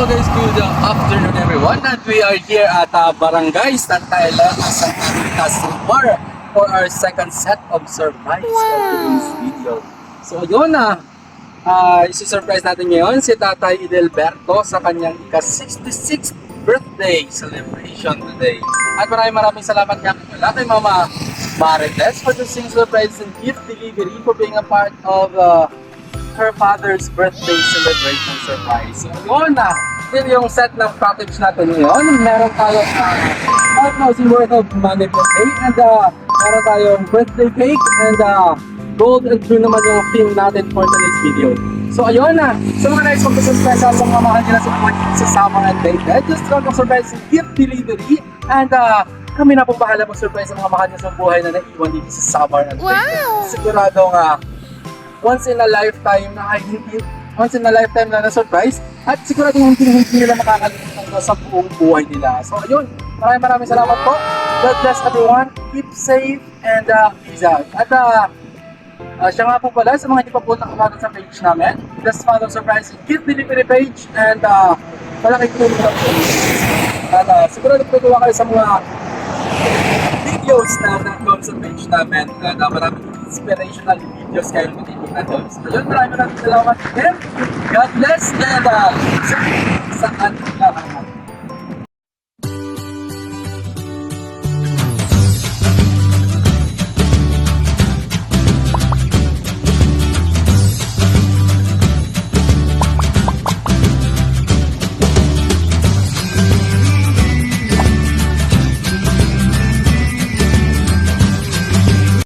Hello guys, good afternoon everyone, and we are here at Barangay Santa Ela as an customer for our second set of surprise for today's video. So yun isi-surprise natin ngayon si Tatay Edelberto sa kanyang ika-66th birthday celebration today. At maraming salamat nga pala kay Mama Marites for the surprise and gift delivery for being a part of her father's birthday celebration surprise. So yun yun yung set ng package natin ngayon. Meron tayong 5,000 worth of money birthday and meron tayong birthday cake and gold and blue naman yung theme natin for today's video. So ayun sa mga nais magpa-surprise sa mga mahal nila sa summer and dated, just lang surprise gift delivery and kami na po bahala mag-surprise sa mga mahal niya sa buhay na naiwan dito sa summer and dated. Wow! Siguradong once in a lifetime na na-surprise at siguradong hindi nila makakalimutan sa buong buhay nila. So ayun, maraming salamat po. God bless everyone. Keep safe and peace out. At siya nga po pala, sa mga hindi pa po nakapagod sa page namin, just follow surprise gift delivery page and malaking tulong na po. At sigurado po tuwa kayo sa mga videos na nandun sa page namin na maraming inspirational videos kayo matitignan doon. So yun, maraming salamat again. God bless and sa ating lahat.